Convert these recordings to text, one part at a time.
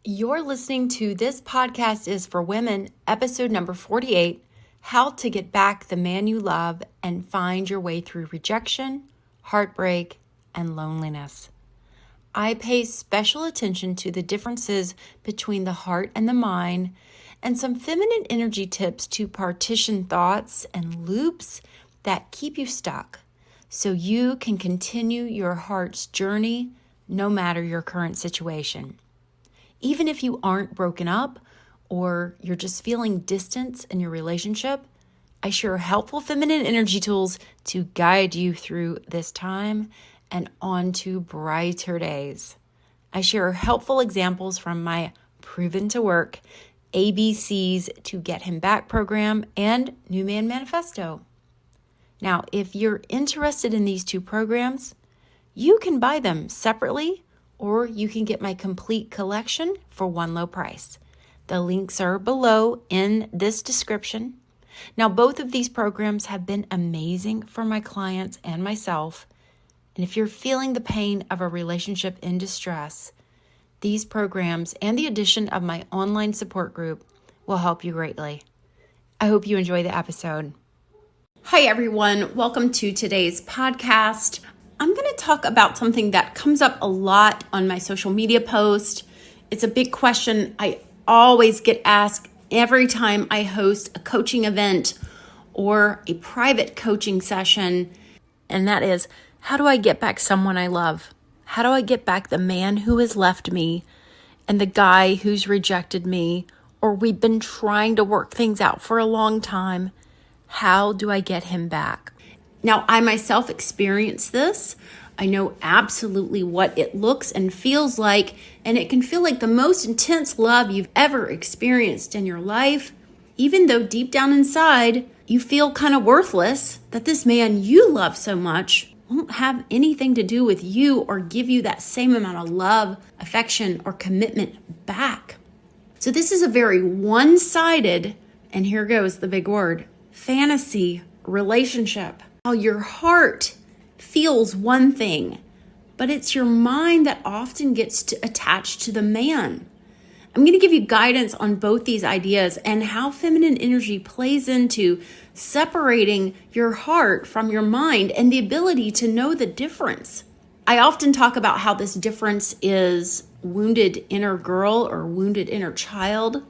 You're listening to This Podcast is for Women, episode number 48, How to Get Back the Man You Love and Find Your Way Through Rejection, Heartbreak, and Loneliness. I pay special attention to the differences between the heart and the mind and some feminine energy tips to partition thoughts and loops that keep you stuck so you can continue your heart's journey no matter your current situation. Even if you aren't broken up or you're just feeling distance in your relationship, I share helpful feminine energy tools to guide you through this time and on to brighter days. I share helpful examples from my proven to work ABCs to Get Him Back program and new Man Manifesto. Now, if you're interested in these two programs, you can buy them separately or you can get my complete collection for one low price. The links are below in this description. Now, both of these programs have been amazing for my clients and myself. And if you're feeling the pain of a relationship in distress, these programs and the addition of my online support group will help you greatly. I hope you enjoy the episode. Hi, everyone. Welcome to today's podcast. I'm going to talk about something that comes up a lot on my social media post. It's a big question I always get asked every time I host a coaching event or a private coaching session. And that is, how do I get back someone I love? How do I get back the man who has left me and the guy who's rejected me, or we've been trying to work things out for a long time? How do I get him back? Now, I myself experienced this. I know absolutely what it looks and feels like, and it can feel like the most intense love you've ever experienced in your life, even though deep down inside, you feel kind of worthless, that this man you love so much won't have anything to do with you or give you that same amount of love, affection, or commitment back. So this is a very one-sided, and here goes the big word, fantasy relationship. How your heart feels one thing, but it's your mind that often gets attached to the man. I'm going to give you guidance on both these ideas and how feminine energy plays into separating your heart from your mind and the ability to know the difference. I often talk about how this difference is wounded inner girl or wounded inner child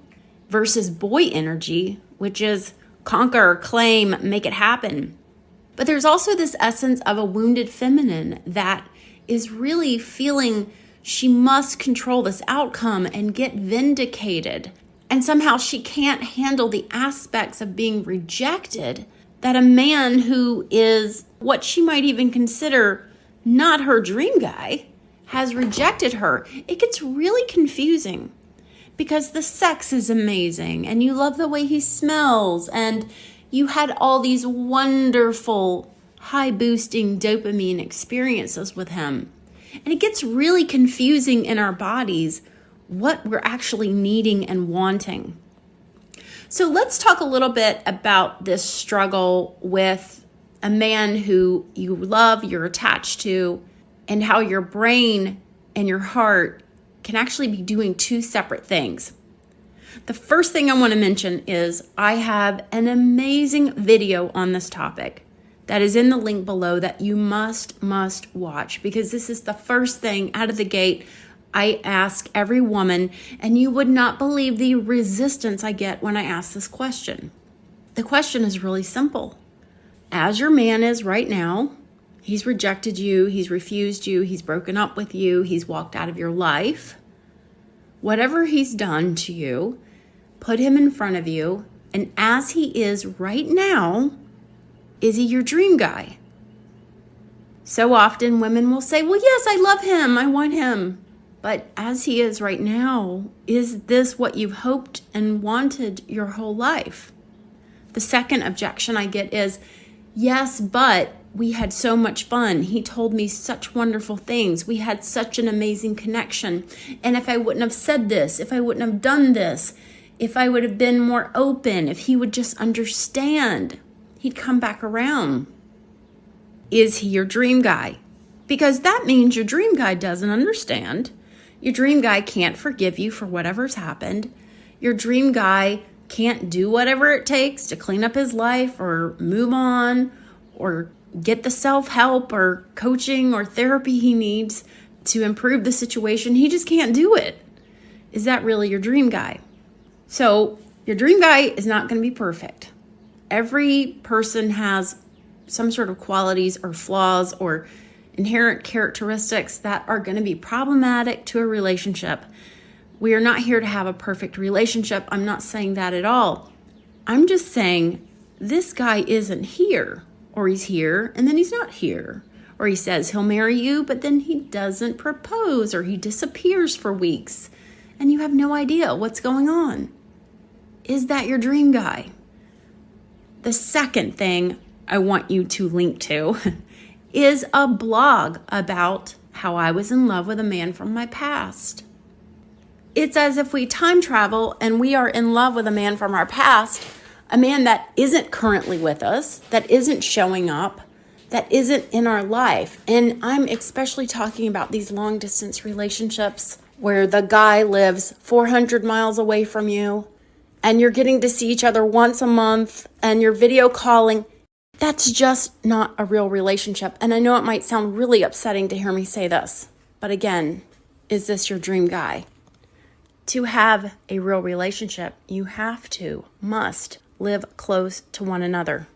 versus boy energy, which is conquer, claim, make it happen. But there's also this essence of a wounded feminine that is really feeling she must control this outcome and get vindicated. And somehow she can't handle the aspects of being rejected that a man who is what she might even consider not her dream guy has rejected her. It gets really confusing because the sex is amazing and you love the way he smells and you had all these wonderful high-boosting dopamine experiences with him. And it gets really confusing in our bodies what we're actually needing and wanting. So let's talk a little bit about this struggle with a man who you love, you're attached to, and how your brain and your heart can actually be doing two separate things. The first thing I want to mention is I have an amazing video on this topic that is in the link below that you must watch, because this is the first thing out of the gate I ask every woman, and you would not believe the resistance I get when I ask this question. The question is really simple. As your man is right now, he's rejected you, he's refused you, he's broken up with you, he's walked out of your life. Whatever he's done to you, put him in front of you, and as he is right now, is he your dream guy? So often women will say, well, yes, I love him, I want him. But as he is right now, is this what you've hoped and wanted your whole life? The second objection I get is, yes, but we had so much fun. He told me such wonderful things. We had such an amazing connection. And if I wouldn't have said this, if I wouldn't have done this, if I would have been more open, if he would just understand, he'd come back around. Is he your dream guy? Because that means your dream guy doesn't understand. Your dream guy can't forgive you for whatever's happened. Your dream guy can't do whatever it takes to clean up his life or move on or get the self-help or coaching or therapy he needs to improve the situation. He just can't do it. Is that really your dream guy? So your dream guy is not going to be perfect. Every person has some sort of qualities or flaws or inherent characteristics that are going to be problematic to a relationship. We are not here to have a perfect relationship. I'm not saying that at all. I'm just saying this guy isn't here, or he's here and then he's not here, or he says he'll marry you, but then he doesn't propose, or he disappears for weeks and you have no idea what's going on. Is that your dream guy? The second thing I want you to link to is a blog about how I was in love with a man from my past. It's as if we time travel and we are in love with a man from our past, a man that isn't currently with us, that isn't showing up, that isn't in our life. And I'm especially talking about these long distance relationships where the guy lives 400 miles away from you and you're getting to see each other once a month and you're video calling. That's just not a real relationship. And I know it might sound really upsetting to hear me say this, but again, is this your dream guy? To have a real relationship, you must live close to one another.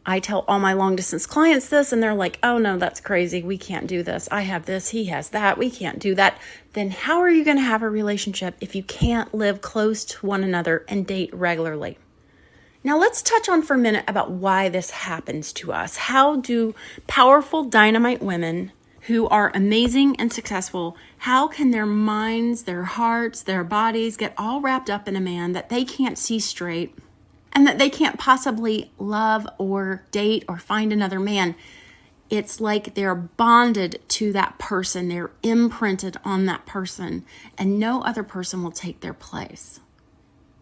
I tell all my long distance clients this and they're like, oh no, that's crazy. We can't do this. I have this, he has that. We can't do that. Then how are you going to have a relationship if you can't live close to one another and date regularly? Now let's touch on for a minute about why this happens to us. How do powerful dynamite women who are amazing and successful, how can their minds, their hearts, their bodies get all wrapped up in a man that they can't see straight and that they can't possibly love or date or find another man? It's like they're bonded to that person. They're imprinted on that person and no other person will take their place.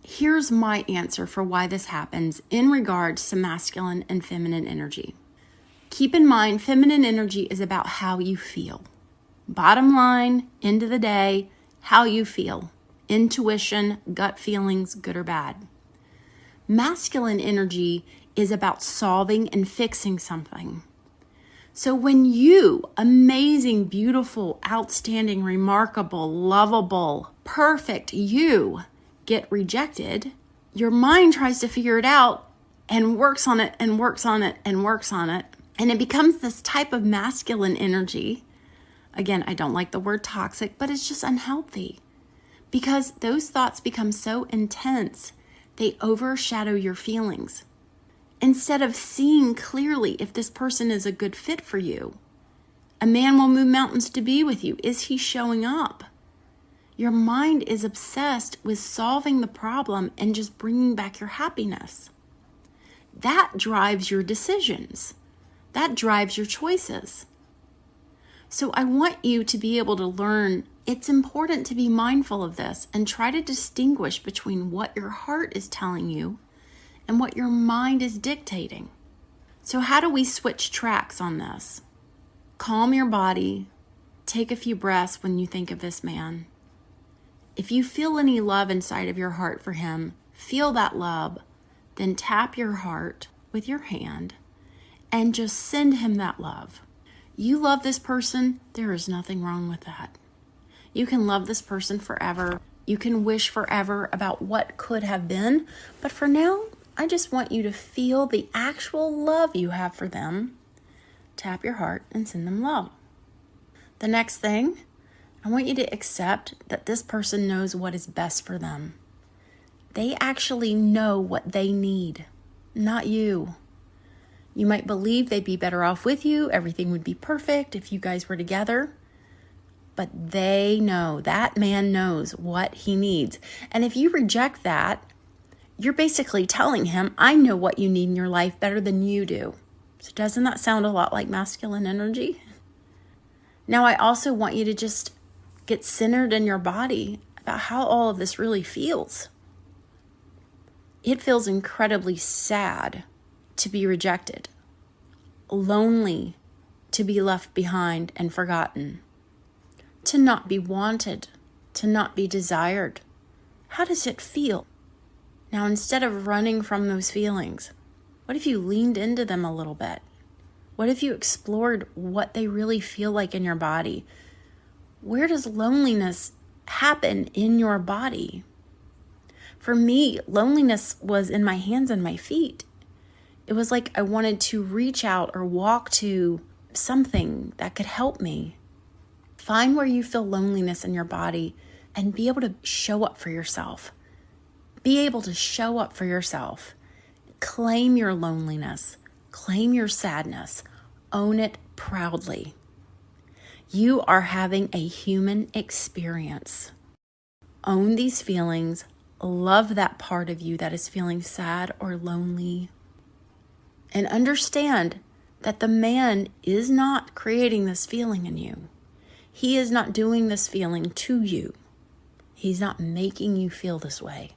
Here's my answer for why this happens in regards to masculine and feminine energy. Keep in mind, feminine energy is about how you feel. Bottom line, end of the day, how you feel. Intuition, gut feelings, good or bad. Masculine energy is about solving and fixing something. So when you, amazing, beautiful, outstanding, remarkable, lovable, perfect you, get rejected, your mind tries to figure it out and works on it and works on it and works on it. And it becomes this type of masculine energy. Again, I don't like the word toxic, but it's just unhealthy because those thoughts become so intense, they overshadow your feelings. Instead of seeing clearly if this person is a good fit for you, a man will move mountains to be with you. Is he showing up? Your mind is obsessed with solving the problem and just bringing back your happiness. That drives your decisions. That drives your choices. So I want you to be able to learn it's important to be mindful of this and try to distinguish between what your heart is telling you and what your mind is dictating. So how do we switch tracks on this? Calm your body. Take a few breaths when you think of this man. If you feel any love inside of your heart for him, feel that love, then tap your heart with your hand and just send him that love. You love this person, there is nothing wrong with that. You can love this person forever. You can wish forever about what could have been, but for now, I just want you to feel the actual love you have for them. Tap your heart and send them love. The next thing, I want you to accept that this person knows what is best for them. They actually know what they need, not you. You might believe they'd be better off with you. Everything would be perfect if you guys were together. But they know, that man knows what he needs. And if you reject that, you're basically telling him, I know what you need in your life better than you do. So doesn't that sound a lot like masculine energy? Now, I also want you to just get centered in your body about how all of this really feels. It feels incredibly sad to be rejected, lonely to be left behind and forgotten, to not be wanted, to not be desired? How does it feel? Now, instead of running from those feelings, what if you leaned into them a little bit? What if you explored what they really feel like in your body? Where does loneliness happen in your body? For me, loneliness was in my hands and my feet. It was like I wanted to reach out or walk to something that could help me. Find where you feel loneliness in your body and be able to show up for yourself. Be able to show up for yourself. Claim your loneliness. Claim your sadness. Own it proudly. You are having a human experience. Own these feelings. Love that part of you that is feeling sad or lonely. And understand that the man is not creating this feeling in you. He is not doing this feeling to you. He's not making you feel this way.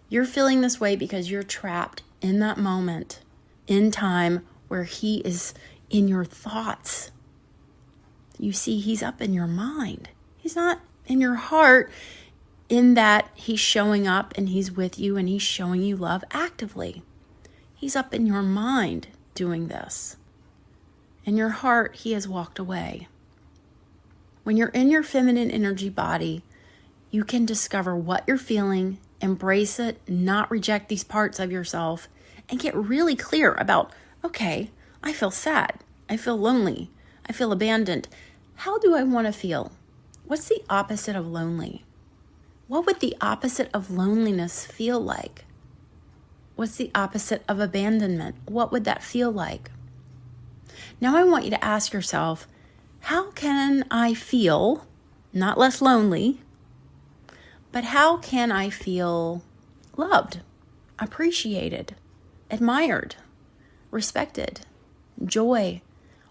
You're feeling this way because you're trapped in that moment in time where he is in your thoughts. You see, he's up in your mind. He's not in your heart, in that he's showing up and he's with you and he's showing you love actively. He's up in your mind doing this. In your heart, he has walked away. When you're in your feminine energy body, you can discover what you're feeling, embrace it, not reject these parts of yourself, and get really clear about, okay, I feel sad. I feel lonely. I feel abandoned. How do I want to feel? What's the opposite of lonely? What would the opposite of loneliness feel like? What's the opposite of abandonment? What would that feel like? Now I want you to ask yourself, how can I feel, not less lonely, but how can I feel loved, appreciated, admired, respected, joy?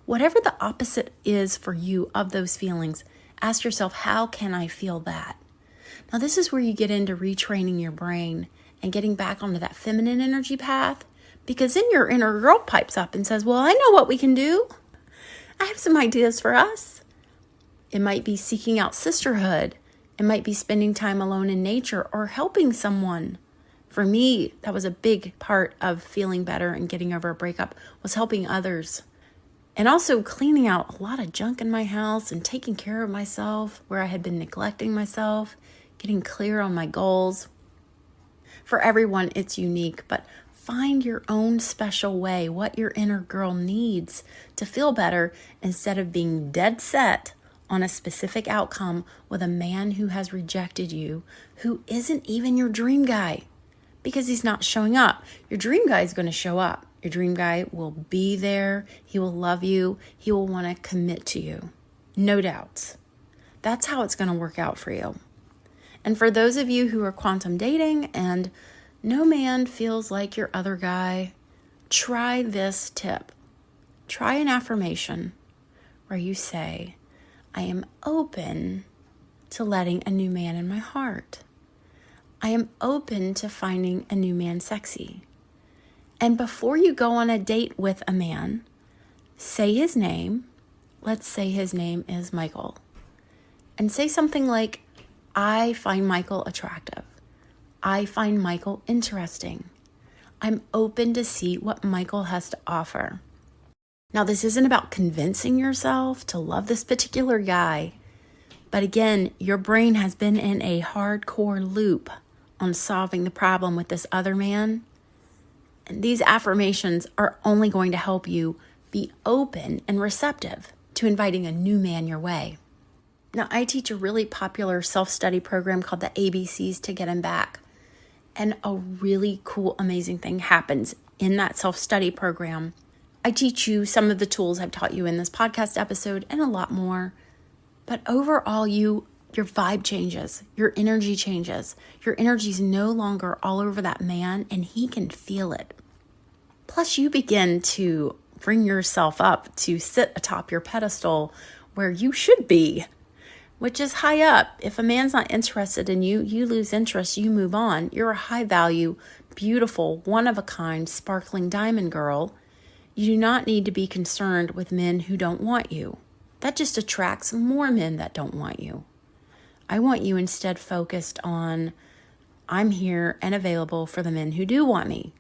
Whatever the opposite is for you of those feelings, ask yourself, how can I feel that? Now, this is where you get into retraining your brain and getting back onto that feminine energy path, because then your inner girl pipes up and says, well, I know what we can do. I have some ideas for us. It might be seeking out sisterhood. It might be spending time alone in nature or helping someone. For me, that was a big part of feeling better and getting over a breakup, was helping others. And also cleaning out a lot of junk in my house and taking care of myself where I had been neglecting myself, getting clear on my goals. For everyone, it's unique, but find your own special way, what your inner girl needs to feel better, instead of being dead set on a specific outcome with a man who has rejected you, who isn't even your dream guy, because he's not showing up. Your dream guy is going to show up. Your dream guy will be there. He will love you. He will want to commit to you. No doubts. That's how it's going to work out for you. And for those of you who are quantum dating and no man feels like your other guy, try this tip. Try an affirmation where you say, I am open to letting a new man in my heart. I am open to finding a new man sexy. And before you go on a date with a man, say his name. Let's say his name is Michael. And say something like, I find Michael attractive. I find Michael interesting. I'm open to see what Michael has to offer. Now, this isn't about convincing yourself to love this particular guy. But again, your brain has been in a hardcore loop on solving the problem with this other man. And these affirmations are only going to help you be open and receptive to inviting a new man your way. Now, I teach a really popular self-study program called the ABCs to Get Him Back. And a really cool, amazing thing happens in that self-study program. I teach you some of the tools I've taught you in this podcast episode and a lot more. But overall, your vibe changes, your energy changes. Your energy's no longer all over that man, and he can feel it. Plus, you begin to bring yourself up to sit atop your pedestal where you should be, which is high up. If a man's not interested in you, you lose interest, you move on. You're a high value, beautiful, one-of-a-kind, sparkling diamond girl. You do not need to be concerned with men who don't want you. that just attracts more men that don't want you. I want you instead focused on, I'm here and available for the men who do want me.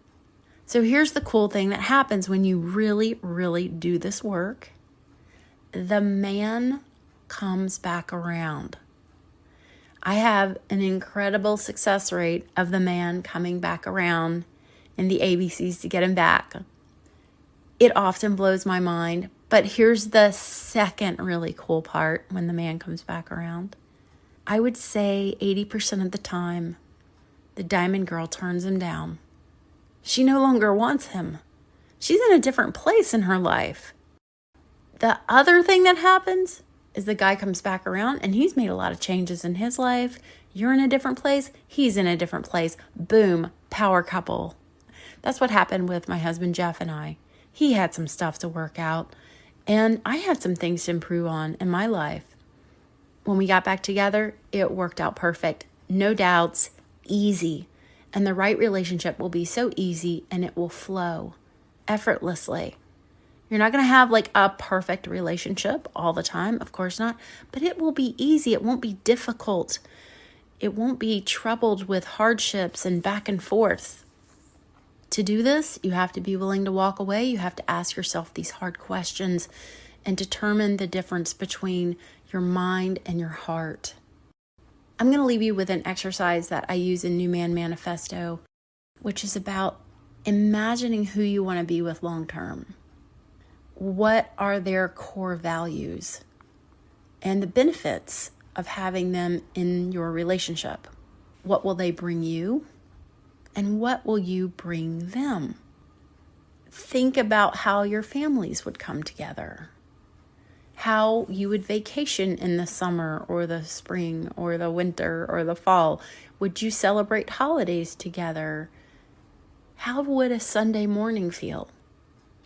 So here's the cool thing that happens when you really, really do this work. The man comes back around. I have an incredible success rate of the man coming back around in the ABCs to get him back. It often blows my mind, but here's the second really cool part when the man comes back around. I would say 80% of the time, the diamond girl turns him down. She no longer wants him. She's in a different place in her life. The other thing that happens is the guy comes back around and he's made a lot of changes in his life. You're in a different place. He's in a different place. Boom, power couple. That's what happened with my husband, Jeff, and I. He had some stuff to work out, and I had some things to improve on in my life. When we got back together, it worked out perfect. No doubts, easy. And the right relationship will be so easy and it will flow effortlessly. You're not going to have like a perfect relationship all the time, of course not, but it will be easy. It won't be difficult. It won't be troubled with hardships and back and forth. To do this, you have to be willing to walk away. You have to ask yourself these hard questions and determine the difference between your mind and your heart. I'm going to leave you with an exercise that I use in New Man Manifesto, which is about imagining who you want to be with long term. What are their core values and the benefits of having them in your relationship? What will they bring you? And what will you bring them? Think about how your families would come together, how you would vacation in the summer or the spring or the winter or the fall. Would you celebrate holidays together? How would a Sunday morning feel?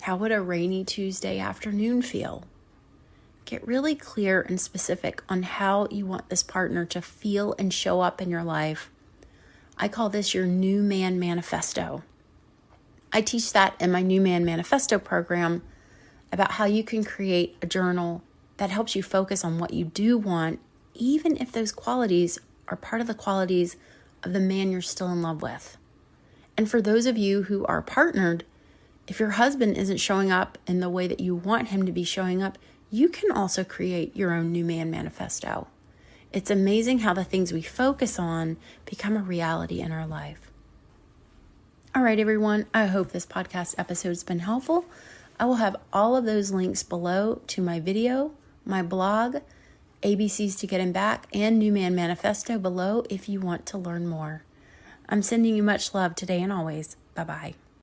How would a rainy Tuesday afternoon feel? Get really clear and specific on how you want this partner to feel and show up in your life. I call this your New Man Manifesto. I teach that in my New Man Manifesto program about how you can create a journal that helps you focus on what you do want, even if those qualities are part of the qualities of the man you're still in love with. And for those of you who are partnered, if your husband isn't showing up in the way that you want him to be showing up, you can also create your own New Man Manifesto. It's amazing how the things we focus on become a reality in our life. All right, everyone. I hope this podcast episode has been helpful. I will have all of those links below to my video, my blog, ABCs to Get Him Back, and New Man Manifesto below if you want to learn more. I'm sending you much love today and always. Bye-bye.